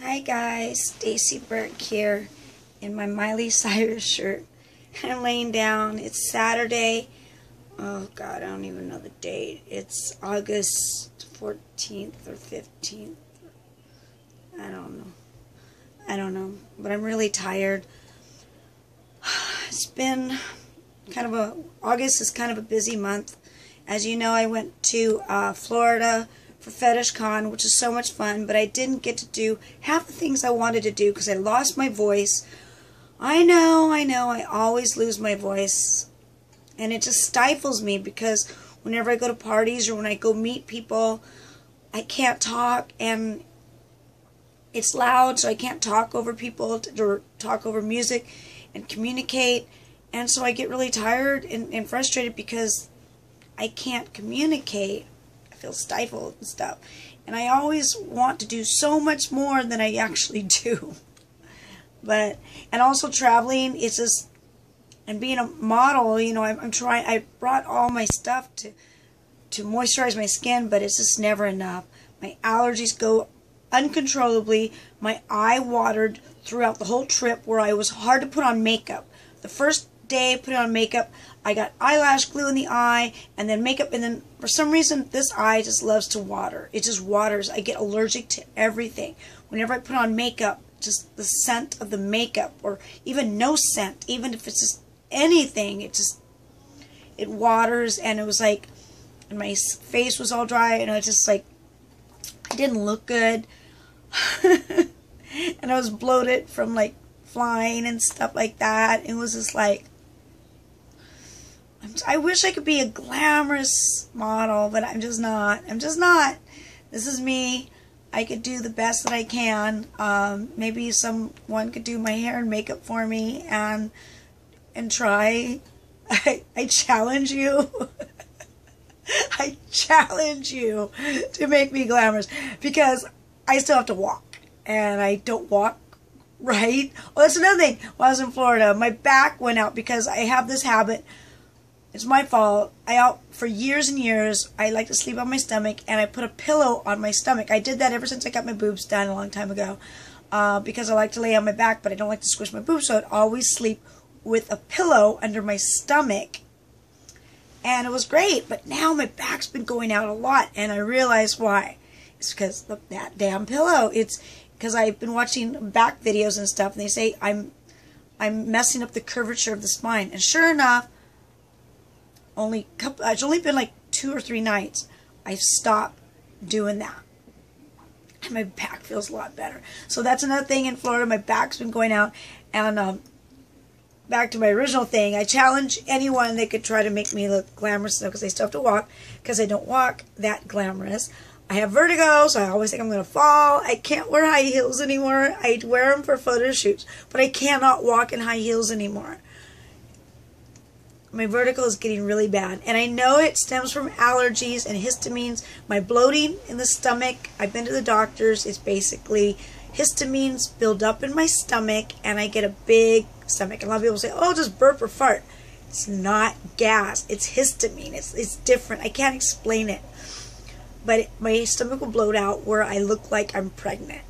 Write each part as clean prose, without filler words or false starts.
Hi guys, Stacy Burke here in my Miley Cyrus shirt. I'm laying down. It's Saturday. Oh God, I don't even know the date. It's August 14th or 15th. I don't know. But I'm really tired. It's been August is kind of a busy month. As you know, I went to Florida for FetishCon, which is so much fun, but I didn't get to do half the things I wanted to do because I lost my voice. I know, I always lose my voice, and it just stifles me because whenever I go to parties or when I go meet people, I can't talk, and it's loud, so I can't talk over people or talk over music and communicate, and so I get really tired and frustrated because I can't communicate. Feel stifled and stuff, and I always want to do so much more than I actually do. And also traveling, it's just, and being a model, you know, I brought all my stuff to moisturize my skin, but it's just never enough. My allergies go uncontrollably. My eye watered throughout the whole trip, where I was hard to put on makeup. The first day I put on makeup, I got eyelash glue in the eye and then makeup, and then for some reason this eye just loves to water. It just waters. I get allergic to everything. Whenever I put on makeup, just the scent of the makeup, or even no scent, even if it's just anything, it waters, and it was like, and my face was all dry, and I was just like, I didn't look good. And I was bloated from like flying and stuff like that. It was just like, I wish I could be a glamorous model, but I'm just not. This is me. I could do the best that I can. Maybe someone could do my hair and makeup for me and try. I challenge you. I challenge you to make me glamorous, because I still have to walk, and I don't walk right. Oh, that's another thing. While I was in Florida, my back went out because I have this habit. It's my fault. For years and years, I like to sleep on my stomach, and I put a pillow on my stomach. I did that ever since I got my boobs done a long time ago, because I like to lay on my back, but I don't like to squish my boobs, so I'd always sleep with a pillow under my stomach, and it was great. But now my back's been going out a lot, and I realize why. It's because of that damn pillow. It's because I've been watching back videos and stuff, and they say I'm messing up the curvature of the spine, and sure enough, it's only been like 2 or 3 nights I've stopped doing that, and my back feels a lot better. So that's another thing in Florida. My back's been going out, and back to my original thing, I challenge anyone that could try to make me look glamorous, because I still have to walk, because I don't walk that glamorous. I have vertigo, so I always think I'm going to fall. I can't wear high heels anymore. I wear them for photo shoots, but I cannot walk in high heels anymore. My vertigo is getting really bad, and I know it stems from allergies and histamines. My bloating in the stomach, I've been to the doctors. It's basically histamines build up in my stomach, and I get a big stomach. And a lot of people say, oh, just burp or fart. It's not gas. It's histamine. It's different. I can't explain it. But my stomach will bloat out where I look like I'm pregnant.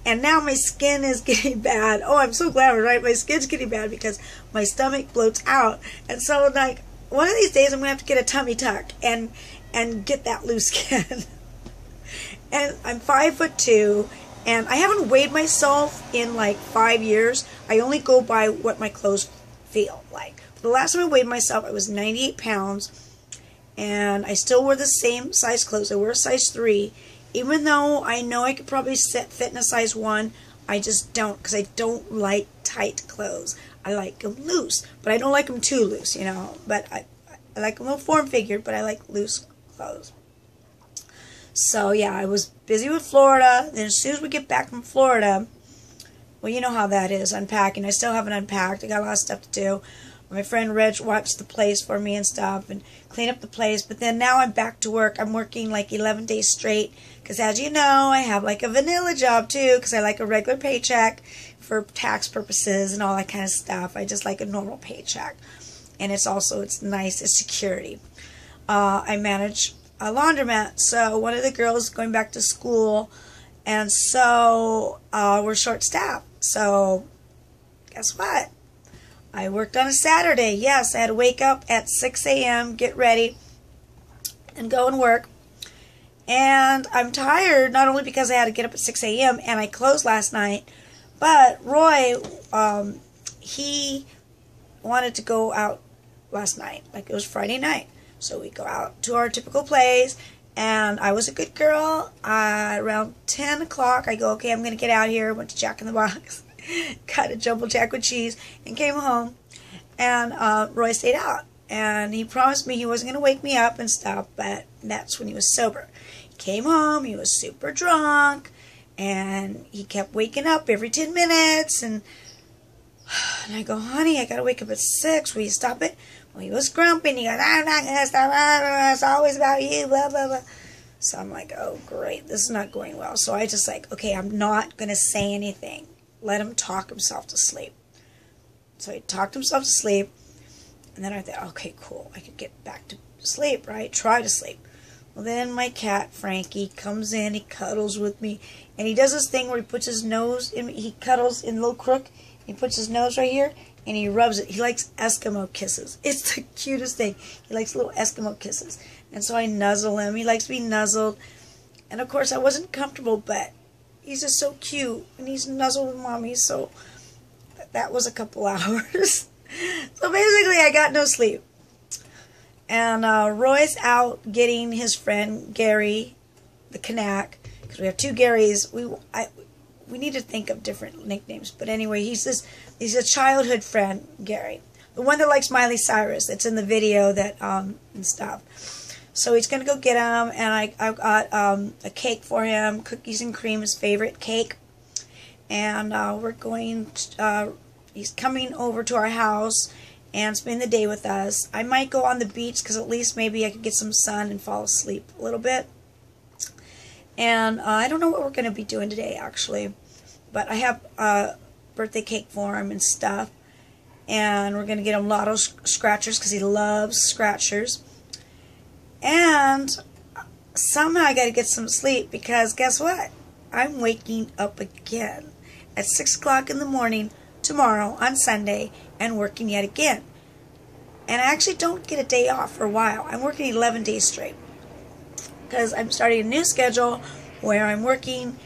And now my skin is getting bad. Oh, I'm so glad, right? My skin's getting bad because my stomach bloats out. And so, like, one of these days I'm going to have to get a tummy tuck and get that loose skin. And I'm 5'2", and I haven't weighed myself in like 5 years. I only go by what my clothes feel like. The last time I weighed myself, I was 98 pounds. And I still wear the same size clothes. I wear a size 3. Even though I know I could probably fit in a size 1, I just don't, because I don't like tight clothes. I like them loose, but I don't like them too loose, you know. But I like them a little form-figured, but I like loose clothes. So, yeah, I was busy with Florida. Then as soon as we get back from Florida, well, you know how that is, unpacking. I still haven't unpacked. I got a lot of stuff to do. My friend Reg watched the place for me and stuff and cleaned up the place. But then now I'm back to work. I'm working like 11 days straight. Because as you know, I have like a vanilla job too. Because I like a regular paycheck for tax purposes and all that kind of stuff. I just like a normal paycheck. And it's nice. It's security. I manage a laundromat. So one of the girls going back to school And so we're short-staffed. So guess what? I worked on a Saturday. Yes, I had to wake up at 6 a.m., get ready, and go and work. And I'm tired, not only because I had to get up at 6 a.m. and I closed last night, but Roy, he wanted to go out last night, like it was Friday night. So we go out to our typical place, and I was a good girl. Around 10 o'clock, I go, okay, I'm going to get out here. Went to Jack in the Box, got a jumbo jack with cheese, and came home. And Roy stayed out. And he promised me he wasn't going to wake me up and stuff, but that's when he was sober. He came home, he was super drunk, and he kept waking up every 10 minutes. And I go, honey, I got to wake up at 6. Will you stop it? Well, he was grumpy, and he goes, I'm not going to stop. It's always about you, blah, blah, blah. So I'm like, oh, great. This is not going well. So I just like, okay, I'm not going to say anything. Let him talk himself to sleep. So he talked himself to sleep. And then I thought, okay, cool. I could get back to sleep, right? Try to sleep. Well, then my cat, Frankie, comes in. He cuddles with me. And he does this thing where he puts his nose in. He cuddles in a little crook. He puts his nose right here. And he rubs it. He likes Eskimo kisses. It's the cutest thing. He likes little Eskimo kisses. And so I nuzzle him. He likes to be nuzzled. And, of course, I wasn't comfortable, but he's just so cute. And he's nuzzled with Mommy. So that was a couple hours. So basically, I got no sleep. And Roy's out getting his friend Gary, the Kanak, because we have two Garys. We need to think of different nicknames. But anyway, he's a childhood friend, Gary, the one that likes Miley Cyrus. That's in the video that and stuff. So he's gonna go get him, and I got a cake for him, cookies and cream, his favorite cake, and we're going. He's coming over to our house and spend the day with us. I might go on the beach because at least maybe I could get some sun and fall asleep a little bit. And I don't know what we're going to be doing today, actually. But I have a birthday cake for him and stuff. And we're going to get him lotto scratchers because he loves scratchers. And somehow I got to get some sleep because guess what? I'm waking up again at 6 o'clock in the morning tomorrow on Sunday and working yet again. And I actually don't get a day off for a while. I'm working 11 days straight because I'm starting a new schedule where I'm working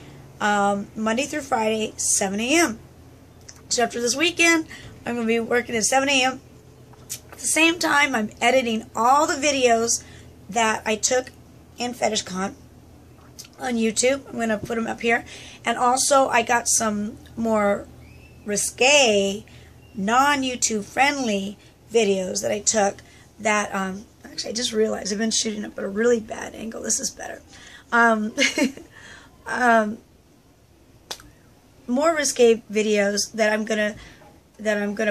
Monday through Friday, 7 a.m. So after this weekend, I'm going to be working at 7 a.m. At the same time, I'm editing all the videos that I took in FetishCon on YouTube. I'm going to put them up here. And also, I got some more risque, non-YouTube friendly videos that I took that, actually I just realized I've been shooting up at a really bad angle. This is better. More risque videos that I'm gonna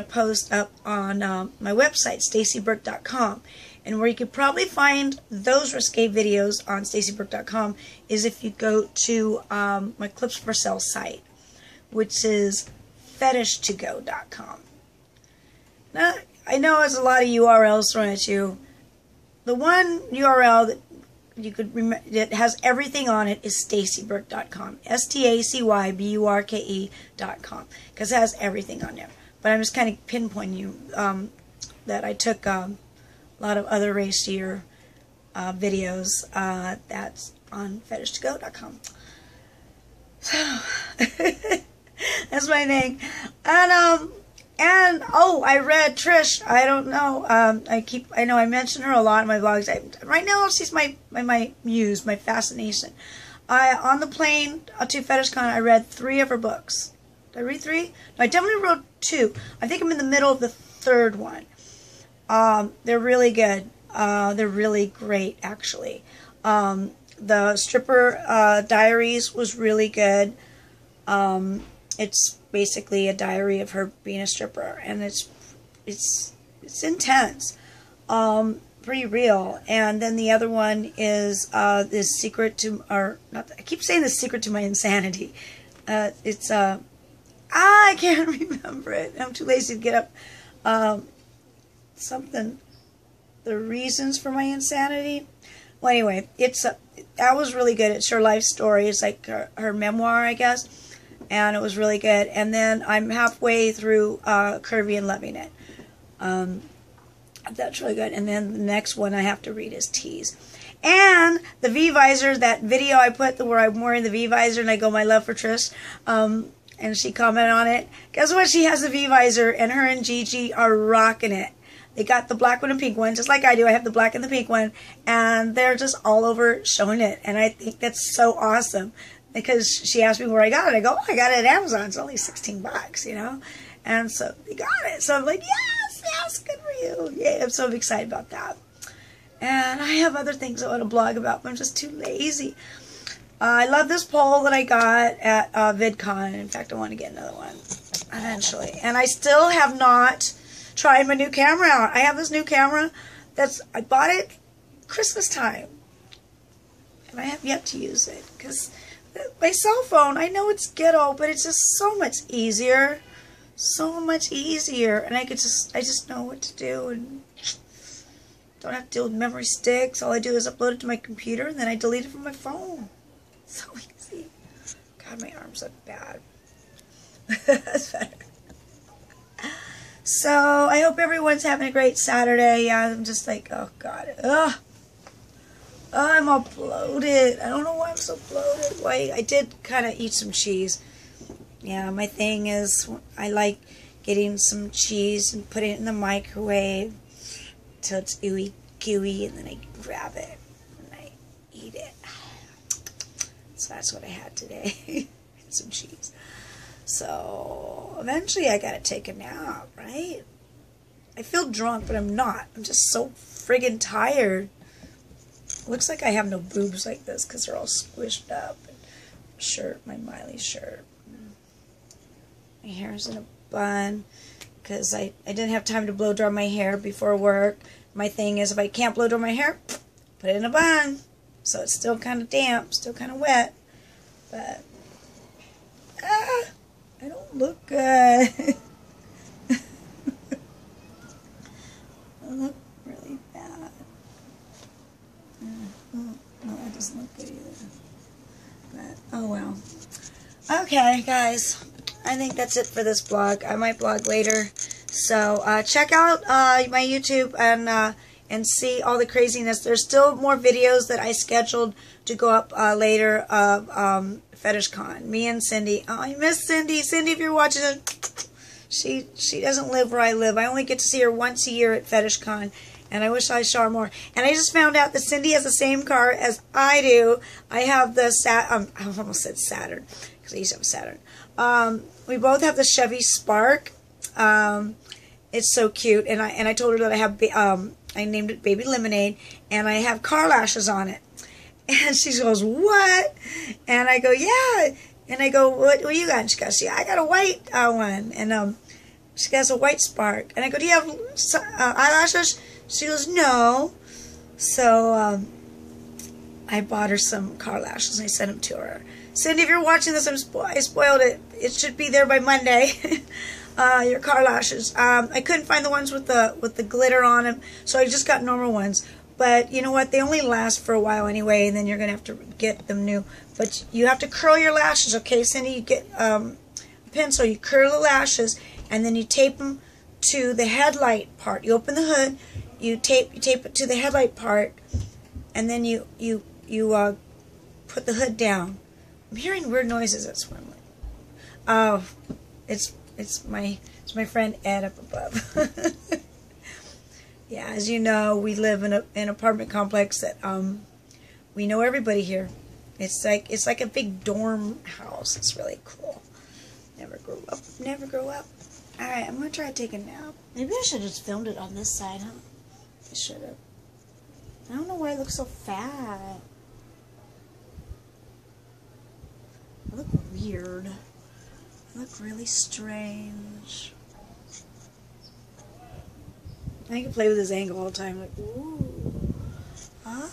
post up on my website, stacyburke.com. And where you could probably find those risque videos on stacyburke.com is if you go to my Clips for Sale site, which is FetishToGo.com. Now, I know there's a lot of URLs thrown at you. The one URL that you could remember that has everything on it is StacyBurke.com. StacyBurke.com. Because it has everything on there. But I'm just kind of pinpointing you that I took a lot of other racier videos that's on FetishToGo.com. So that's my thing. And oh, I read Trish. I don't know. I know I mention her a lot in my vlogs. Right now, she's my muse, my fascination. On the plane to FetishCon, I read 3 of her books. Did I read 3? No, I definitely wrote 2. I think I'm in the middle of the 3rd one. They're really good. They're really great, actually. The Stripper Diaries was really good. It's basically a diary of her being a stripper, and it's intense, pretty real. And then the other one is The Secret to, or not. I keep saying The Secret to My Insanity. It's I can't remember it. I'm too lazy to get up. Something. The Reasons for My Insanity. Well, anyway, that was really good. It's her life story. It's like her memoir, I guess. And it was really good. And then I'm halfway through Curvy and Loving It. That's really good. And then the next one I have to read is Tease. And the V-Visor, that video I put where I'm wearing the V-Visor and I go, my love for Trish. And she commented on it. Guess what? She has the V-Visor, and her and Gigi are rocking it. They got the black one and pink one, just like I do. I have the black and the pink one, and they're just all over showing it. And I think that's so awesome, because she asked me where I got it. I go, oh, I got it at Amazon. It's only $16, you know. And so they got it. So I'm like, yes, good for you. Yeah, I'm so excited about that. And I have other things I want to blog about, but I'm just too lazy. I love this pole that I got at VidCon. In fact, I want to get another one eventually. And I still have not tried my new camera out. I have this new camera I bought it Christmas time. And I have yet to use it. Because my cell phone, I know it's ghetto, but it's just so much easier. So much easier. And I just know what to do. And don't have to deal with memory sticks. All I do is upload it to my computer, and then I delete it from my phone. So easy. God, my arms look bad. That's better. So, I hope everyone's having a great Saturday. Yeah, I'm just like, oh, God. Ugh. Oh, I'm all bloated. I don't know why I'm so bloated. Why? I did kind of eat some cheese. Yeah, my thing is, I like getting some cheese and putting it in the microwave till it's ooey gooey, and then I grab it and I eat it. So that's what I had today. Some cheese. So eventually I gotta take a nap, right? I feel drunk, but I'm not. I'm just so friggin' tired. Looks like I have no boobs like this because they're all squished up. Shirt, my Miley shirt. My hair's in a bun because I didn't have time to blow dry my hair before work. My thing is, if I can't blow dry my hair, put it in a bun. So it's still kind of damp, still kind of wet. But, I don't look good. I look really bad. No, it doesn't look good either. But, oh well. Okay, guys. I think that's it for this blog. I might blog later. So, check out my YouTube and see all the craziness. There's still more videos that I scheduled to go up later of FetishCon. Me and Cindy. Oh, I miss Cindy. Cindy, if you're watching it, she doesn't live where I live. I only get to see her once a year at FetishCon, and I wish I saw her more. And I just found out that Cindy has the same car as I do. I have the I almost said Saturn, because I used to have a Saturn. We both have the Chevy Spark. It's so cute, and I told her that I have I named it Baby Lemonade, and I have car lashes on it. And she goes, what? And I go, yeah. And I go, what do you got? And she goes, yeah, I got a white one. And she has a white Spark. And I go, do you have eyelashes? She goes, no. So I bought her some car lashes, and I sent them to her. Cindy, if you're watching this, I spoiled it. It should be there by Monday. Your car lashes. I couldn't find the ones with the glitter on them, so I just got normal ones. But you know what? They only last for a while anyway, and then you're gonna have to get them new. But you have to curl your lashes, okay, Cindy? You get a pencil, you curl the lashes, and then you tape them to the headlight part. You open the hood, you tape it to the headlight part, and then you put the hood down. I'm hearing weird noises. That's what I'm like. Oh, it's my friend Ed up above. Yeah, as you know, we live in an apartment complex that we know everybody here. It's like a big dorm house. It's really cool. Never grow up. Never grow up. All right, I'm gonna try to take a nap. Maybe I should have just filmed it on this side, huh? I should have. I don't know why I look so fat. I look weird. I look really strange. I can play with this angle all the time. Like, ooh. Ah.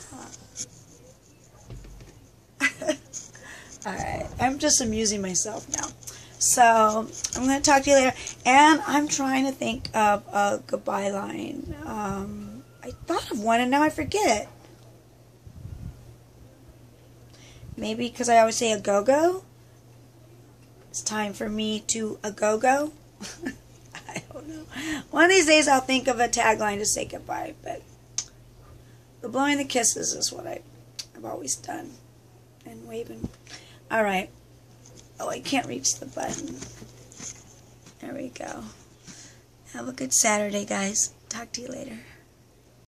Alright. I'm just amusing myself now. So, I'm going to talk to you later. And I'm trying to think of a goodbye line. I thought of one and now I forget. Maybe because I always say a go-go. It's time for me to a go-go. I don't know. One of these days I'll think of a tagline to say goodbye, but the blowing the kisses is what I've always done. And waving. Alright. Oh, I can't reach the button. There we go. Have a good Saturday, guys. Talk to you later.